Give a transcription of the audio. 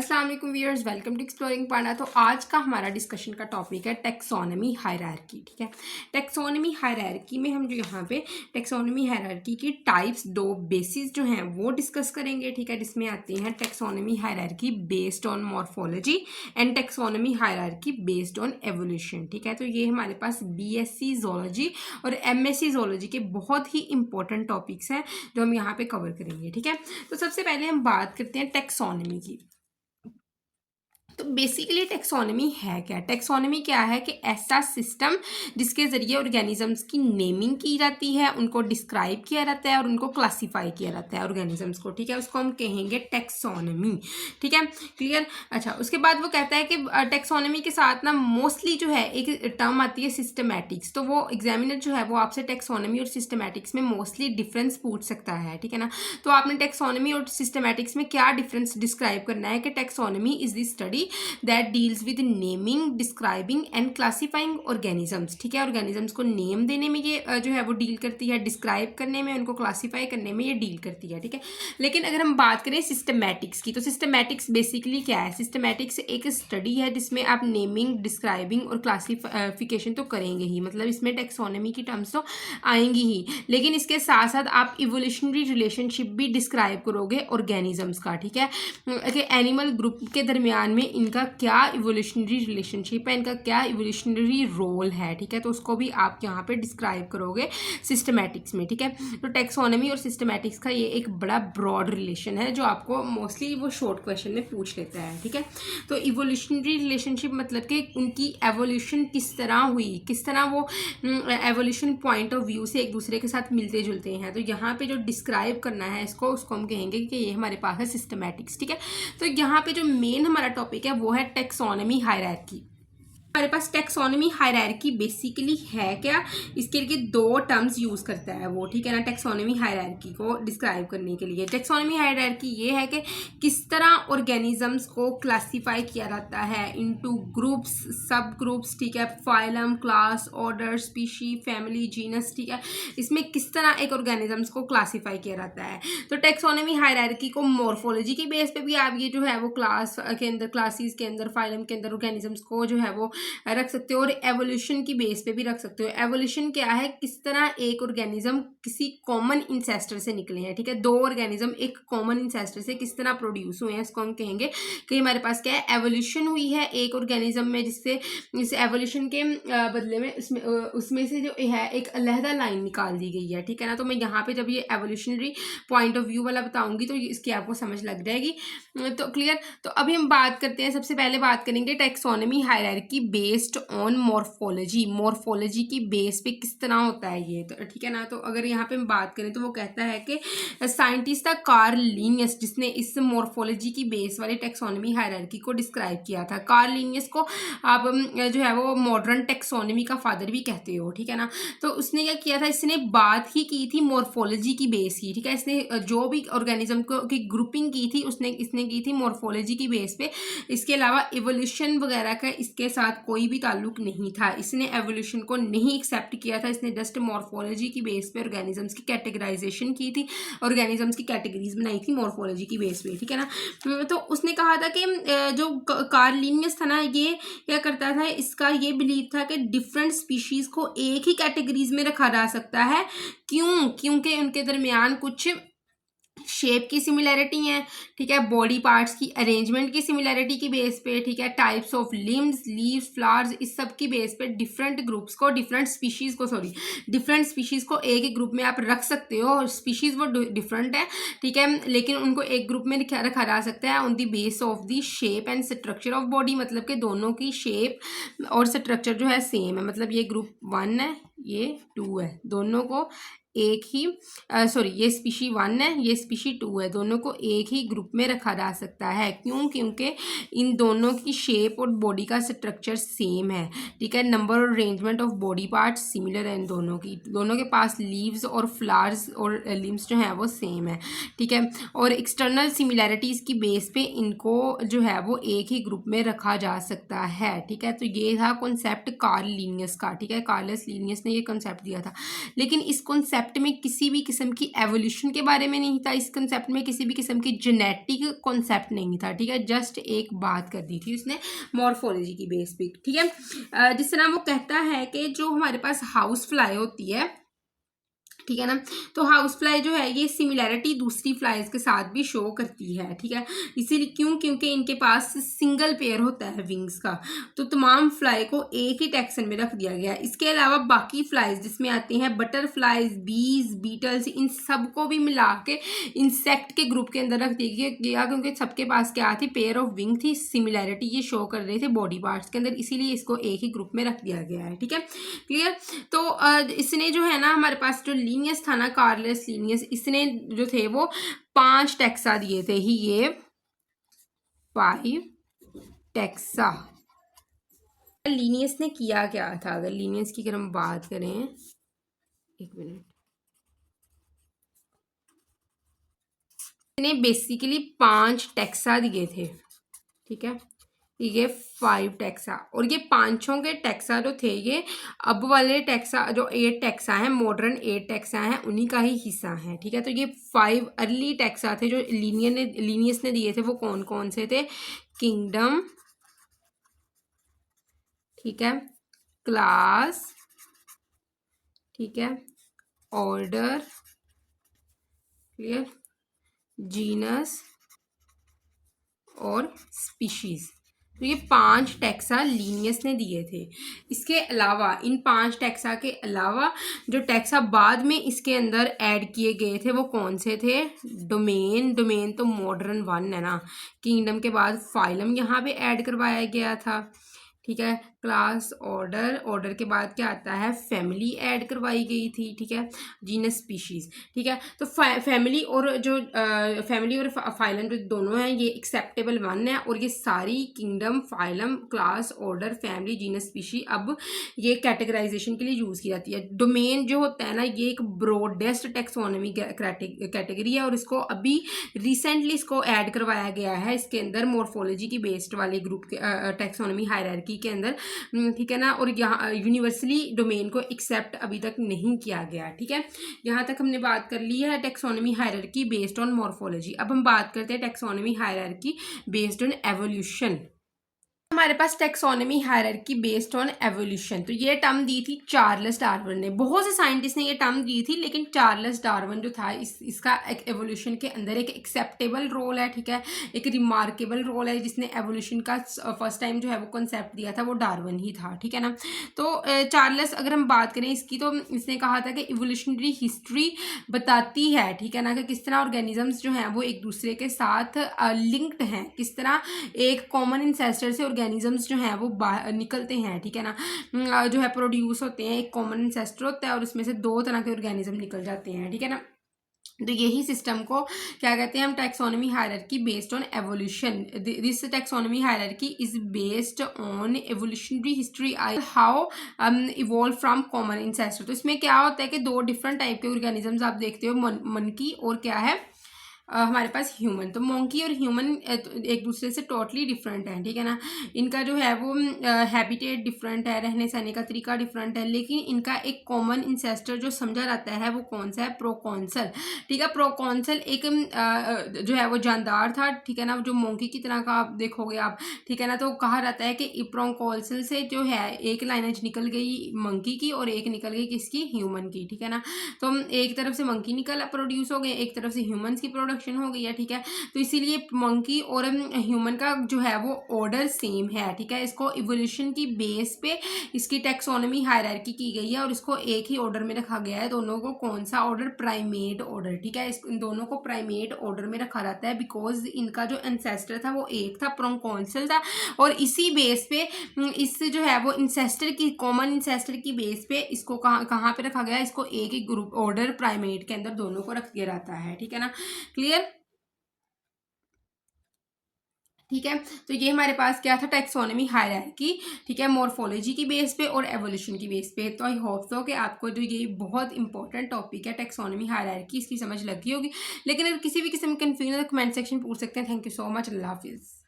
अस्सलाम वालेकुम viewers, welcome to exploring पांडा। तो आज का हमारा डिस्कशन का टॉपिक है टेक्सोनमी हायरार्की। ठीक है, टेक्सोनमी हायरार्की में हम जो यहाँ पे टेक्सोनमी हायरार्की की टाइप्स, दो बेसिस जो हैं वो डिस्कस करेंगे। ठीक है, जिसमें आती हैं taxonomy hierarchy based on morphology and taxonomy hierarchy based on evolution. ठीक है, तो ये हमारे पास बीएससी जोलॉजी और एमएससी जोलॉजी के बहुत ही इंपॉर्टेंट टॉपिक्स हैं जो हम यहाँ पे कवर करेंगे। ठीक है, तो सबसे पहले हम बात करते हैं टेक्सोनमी की। तो बेसिकली टेक्सोनमी है क्या? टेक्सोनमी क्या है कि ऐसा सिस्टम जिसके ज़रिए ऑर्गेनिजम्स की नेमिंग की जाती है, उनको डिस्क्राइब किया जाता है और उनको क्लासीफाई किया जाता है ऑर्गेनिजम्स को। ठीक है, उसको हम कहेंगे टेक्सोनमी। ठीक है, क्लियर। अच्छा, उसके बाद वो कहता है कि टेक्सोनमी के साथ ना मोस्टली जो है एक टर्म आती है सिस्टमैटिक्स। तो वो एग्जामिनर जो है वो आपसे टेक्सोनमी और सिस्टमैटिक्स में मोस्टली डिफरेंस पूछ सकता है। ठीक है ना, तो आपने टेक्सोनमी और सिस्टमैटिक्स में क्या डिफरेंस डिस्क्राइब करना है कि taxonomy is the study that deals with naming, describing and classifying organisms। ठीक है, ऑर्गेनिजम्स को नेम देने में ये जो है वो डील करती है, डिस्क्राइब करने में, उनको क्लासीफाई करने में ये डील करती है। ठीक है, लेकिन अगर हम बात करें सिस्टमैटिक्स की, तो सिस्टमैटिक्स बेसिकली क्या है? सिस्टमैटिक्स एक स्टडी है जिसमें आप नेमिंग, डिस्क्राइबिंग और क्लासिफिकेशन तो करेंगे ही, मतलब इसमें टेक्सोनमी की टर्म्स तो आएंगी ही, लेकिन इसके साथ साथ आप इवोल्यूशनरी रिलेशनशिप भी डिस्क्राइब करोगे ऑर्गेनिजम्स का। ठीक है, एनिमल ग्रुप के दरमियान में इनका क्या इवोल्यूशनरी रिलेशनशिप है, इनका क्या इवोल्यूशनरी रोल है। ठीक है, तो उसको भी आप यहाँ पे डिस्क्राइब करोगे सिस्टमैटिक्स में। ठीक है, तो टेक्सोनमी और सिस्टमैटिक्स का ये एक बड़ा ब्रॉड रिलेशन है जो आपको मोस्टली वो शॉर्ट क्वेश्चन में पूछ लेता है। ठीक है, तो इवोल्यूशनरी रिलेशनशिप मतलब कि उनकी एवोल्यूशन किस तरह हुई, किस तरह वो एवोल्यूशन पॉइंट ऑफ व्यू से एक दूसरे के साथ मिलते जुलते हैं। तो यहाँ पे जो डिस्क्राइब करना है इसको, उसको हम कहेंगे कि ये हमारे पास है सिस्टमैटिक्स। ठीक है, तो यहाँ पे जो मेन हमारा टॉपिक है वो है टेक्सोनमी हायरार्की। हमारे पास टेक्सोनमी हायरार्की बेसिकली है क्या? इसके लिए दो टर्म्स यूज करता है वो। ठीक है ना, टेक्सोनमी हायरार्की को डिस्क्राइब करने के लिए टेक्सोनमी हायरार्की ये है कि किस तरह ऑर्गेनिजम्स को क्लासिफाई किया जाता है इनटू ग्रुप्स, सब ग्रुप्स। ठीक है, phylum, class, order, species, family, genus. ठीक है, इसमें किस तरह एक ऑर्गेनिजम्स को क्लासिफाई किया जाता है। तो टेक्सोनमी हायरार्की को मॉर्फोलॉजी की बेस पे भी आप ये जो है वो क्लास के अंदर, क्लासेस के अंदर, फाइलम के अंदर ऑर्गेनिजम्स को जो है वो रख सकते हो, और एवोल्यूशन की बेस पे भी रख सकते हो। एवोल्यूशन क्या है? किस तरह एक ऑर्गेनिज्म किसी कॉमन इंसेस्टर से निकले हैं। ठीक है, दो ऑर्गेनिज्म एक कॉमन इंसेस्टर से किस तरह प्रोड्यूस हुए हैं, इसको हम कहेंगे कि हमारे पास क्या है, एवोल्यूशन हुई है एक ऑर्गेनिज्म में, जिससे इस एवोल्यूशन के बदले में उसमें से जो है एक अलहदा लाइन निकाल दी गई है। ठीक है ना, तो मैं यहाँ पे जब ये एवोल्यूशनरी पॉइंट ऑफ व्यू वाला बताऊंगी तो इसकी आपको समझ लग जाएगी। तो क्लियर। तो अभी हम बात करते हैं, सबसे पहले बात करेंगे taxonomy hierarchy based on morphology. Morphology की बेस पे किस तरह होता है ये, तो ठीक है ना। तो अगर यहाँ पे हम बात करें तो वो कहता है कि साइंटिस्ट था कार्ल लिनियस जिसने इस मॉर्फोलॉजी की बेस वाली टेक्सोनमी हायरार्की को डिस्क्राइब किया था। कार्ल लिनियस को आप जो है वो मॉडर्न टेक्सोनमी का फादर भी कहते हो। ठीक है ना, तो उसने क्या किया था, इसने बात ही की थी मॉर्फोलॉजी की बेस की। ठीक है, इसने जो भी ऑर्गेनिज्म को की ग्रुपिंग की थी इसने की थी मॉर्फोलॉजी की बेस पे। इसके अलावा इवोल्यूशन वगैरह का इसके साथ कोई भी ताल्लुक नहीं था। इसने एवोल्यूशन को नहीं एक्सेप्ट किया था, इसने जस्ट मॉर्फोलॉजी की बेस पे ऑर्गेनिजम्स की कैटेगराइजेशन की थी, ऑर्गेनिजम्स की कैटेगरीज बनाई थी मॉर्फोलॉजी की बेस पे। ठीक है ना, तो उसने कहा था कि जो कार्ल लिनियस था ना, ये क्या करता था, इसका ये बिलीव था कि डिफरेंट स्पीशीज को एक ही कैटेगरीज में रखा जा सकता है। क्योंकि उनके दरमियान कुछ शेप की सिमिलैरिटी है। ठीक है, बॉडी पार्ट्स की अरेंजमेंट की सिमिलैरिटी की बेस पे। ठीक है, types of limbs, leaves, flowers, इस सब की बेस पे डिफरेंट ग्रुप्स को, डिफरेंट स्पीशीज को एक ही ग्रुप में आप रख सकते हो। स्पीशीज वो डिफरेंट है, ठीक है, लेकिन उनको एक ग्रुप में रखा जा सकता है on the base of the shape and structure of body. मतलब कि दोनों की शेप और स्ट्रक्चर जो है सेम है। मतलब ये ग्रुप 1 है, ये 2 है, दोनों को एक ही ये स्पीशी 1 है, ये स्पीशी 2 है, दोनों को एक ही ग्रुप में रखा जा सकता है। क्योंकि इन दोनों की शेप और बॉडी का स्ट्रक्चर सेम है। ठीक है, नंबर और arrangement of body parts similar है इन दोनों की, दोनों के पास लीव्स और फ्लावर्स और लिम्स जो है वो सेम है। ठीक है, और एक्सटर्नल सिमिलैरिटीज़ की बेस पे इनको जो है वो एक ही ग्रुप में रखा जा सकता है। ठीक है, तो ये था कॉन्सेप्ट कार्ल लिनियस का। ठीक है, कार्लस लिनियस ने ये कॉन्सेप्ट दिया था, लेकिन इस कॉन्सेप्ट कंसेप्ट में किसी भी किस्म की एवोल्यूशन के बारे में नहीं था, इस कंसेप्ट में किसी भी किस्म की जेनेटिक कॉन्सेप्ट नहीं था, ठीक है। जस्ट एक बात कर दी थी उसने मॉर्फोलॉजी की बेस पे, ठीक है। जिस तरह वो कहता है कि जो हमारे पास हाउस फ्लाई होती है, ठीक है ना, तो हाउस फ्लाई जो है ये सिमिलैरिटी दूसरी फ्लाइज के साथ भी शो करती है, ठीक है। इसीलिए क्योंकि इनके पास सिंगल पेयर होता है विंग्स का, तो तमाम फ्लाई को एक ही टैक्सन में रख दिया गया है। इसके अलावा बाकी फ्लाइज जिसमें आती हैं बटरफ्लाइज, बीज, बीटल्स, इन सबको भी मिला के इंसेक्ट के ग्रुप के अंदर रख दिया गया, क्योंकि सबके पास क्या थी, पेयर ऑफ विंग थी, सिमिलैरिटी ये शो कर रहे थे बॉडी पार्ट्स के अंदर, इसीलिए इसको एक ही ग्रुप में रख दिया गया है, ठीक है। क्लियर। तो इसने जो है ना हमारे पास जो लीनियस था ना, कार्लस लीनियस, इसने जो थे वो 5 टैक्सा दिए थे ही, ये 5 टैक्सा। लीनियस ने किया क्या था, अगर लीनियस की अगर हम बात करें, एक मिनट, इसने बेसिकली 5 टैक्सा दिए थे, ठीक है। ये 5 टैक्सा, और ये पांचों के टैक्सा जो थे ये अब वाले टैक्सा जो 8 टैक्सा हैं, मॉडर्न 8 टैक्सा हैं, उन्हीं का ही हिस्सा है, ठीक है। तो ये 5 अर्ली टैक्सा थे जो लीनियस ने दिए थे, वो कौन कौन से थे, किंगडम, ठीक है, क्लास, ठीक है, ऑर्डर, क्लियर, जीनस और स्पीशीज। तो ये 5 टैक्सा लीनियस ने दिए थे। इसके अलावा, इन 5 टैक्सा के अलावा जो टैक्सा बाद में इसके अंदर ऐड किए गए थे वो कौन से थे, डोमेन तो मॉडर्न 1 है ना, किंगडम के बाद फाइलम यहाँ पे ऐड करवाया गया था, ठीक है, क्लास, ऑर्डर के बाद क्या आता है, फैमिली ऐड करवाई गई थी, ठीक है, जीनस, स्पीशीज, ठीक है। तो फैमिली और फाइलम जो दोनों हैं ये एक्सेप्टेबल 1 है, और ये सारी kingdom, phylum, class, order, family, genus, species अब ये कैटेगराइजेशन के लिए यूज की जाती है। डोमेन जो होता है ना ये एक ब्रॉडेस्ट टैक्सोनॉमी कैटेगरी है, और इसको अभी रिसेंटली इसको ऐड करवाया गया है इसके अंदर मॉर्फोलॉजी की बेस्ड वाले ग्रुप के टैक्सोनॉमी हायरार्की के अंदर, ठीक है ना। और यहाँ यूनिवर्सली डोमेन को एक्सेप्ट अभी तक नहीं किया गया, ठीक है। यहाँ तक हमने बात कर ली है taxonomy hierarchy based on morphology. अब हम बात करते हैं taxonomy hierarchy based on evolution. हमारे पास taxonomy hierarchy based on evolution, तो ये टर्म दी थी चार्ल्स डार्विन ने। बहुत से साइंटिस्ट ने ये टर्म दी थी, लेकिन चार्ल्स डार्विन जो था इसका एक एवोल्यूशन के अंदर एक एक्सेप्टेबल रोल है, ठीक है, एक रिमार्केबल रोल है। जिसने एवोल्यूशन का फर्स्ट टाइम जो है वो कॉन्सेप्ट दिया था वो डार्विन ही था, ठीक है ना। तो चार्ल्स, अगर हम बात करें इसकी, तो इसने कहा था कि इवोल्यूशनरी हिस्ट्री बताती है, ठीक है ना, कि किस तरह ऑर्गेनिजम्स जो हैं वो एक दूसरे के साथ लिंक्ड हैं, किस तरह एक कॉमन इंसेस्टर से ऑर्गेनिजम्स जो हैं वो निकलते हैं, ठीक है ना, जो है प्रोड्यूस होते हैं, एक कॉमन इंसेस्टर होता है और उसमें से 2 तरह के ऑर्गेनिज्म निकल जाते हैं, ठीक है ना। तो यही सिस्टम को क्या कहते हैं हम, taxonomy hierarchy based on evolution. This taxonomy hierarchy is based on evolutionary history, how evolve from common ancestor. तो इसमें क्या होता है कि 2 डिफरेंट टाइप के ऑर्गेनिजम्स आप देखते हो, मंकी और क्या है हमारे पास ह्यूमन। तो मंकी और ह्यूमन एक दूसरे से टोटली डिफरेंट है, ठीक है ना। इनका जो है वो हैबिटेट डिफरेंट है, रहने सहने का तरीका डिफरेंट है, लेकिन इनका एक कॉमन इंसेस्टर जो समझा जाता है वो कौन सा है, प्रोकॉन्सल, ठीक है। प्रोकॉन्सल एक जो है वो जानदार था, ठीक है ना, जो मंकी की तरह का आप देखोगे आप, ठीक है ना। तो कहा जाता है कि प्रोकॉन्सल से जो है एक लाइनेज निकल गई मंकी की और एक निकल गई किसकी, ह्यूमन की, ठीक है ना। तो एक तरफ से मंकी प्रोड्यूस हो गए, एक तरफ से ह्यूमंस की प्रोडक्शन हो गई है, ठीक है। तो इसीलिए मंकी और ह्यूमन का जो है वो ऑर्डर सेम है, ठीक है। इसको इवोल्यूशन की बेस पे इसकी टैक्सोनॉमी हायरार्की की गई है और इसको एक ही ऑर्डर में रखा गया है। दोनों को कौन सा ऑर्डर, प्राइमेट ऑर्डर, ठीक है। इन दोनों को प्राइमेट ऑर्डर में रखा जाता है बिकॉज इनका जो एंसेस्टर था वो एक था, प्रोकॉन्सल था, और इसी बेस पे इस जो है वो इंसेस्टर की, कॉमन इंसेस्टर की बेस पे इसको कहाँ पे रखा गया, इसको एक ही ग्रुप ऑर्डर प्राइमेट के अंदर दोनों को रख दिया जाता है, ठीक है ना। क्लियर, ठीक है। तो ये हमारे पास क्या था, टैक्सोनॉमी हायरार्की, ठीक है, मॉर्फोलॉजी की बेस पे और एवोल्यूशन की बेस पे। तो आई होप सो कि आपको जो ये बहुत इंपॉर्टेंट टॉपिक है टैक्सोनॉमी हायरार्की, इसकी समझ लगी होगी। लेकिन अगर किसी भी किस्म की कंफ्यूजन है तो कमेंट सेक्शन पूछ सकते हैं। थैंक यू सो मच, अल्लाह हाफिज़।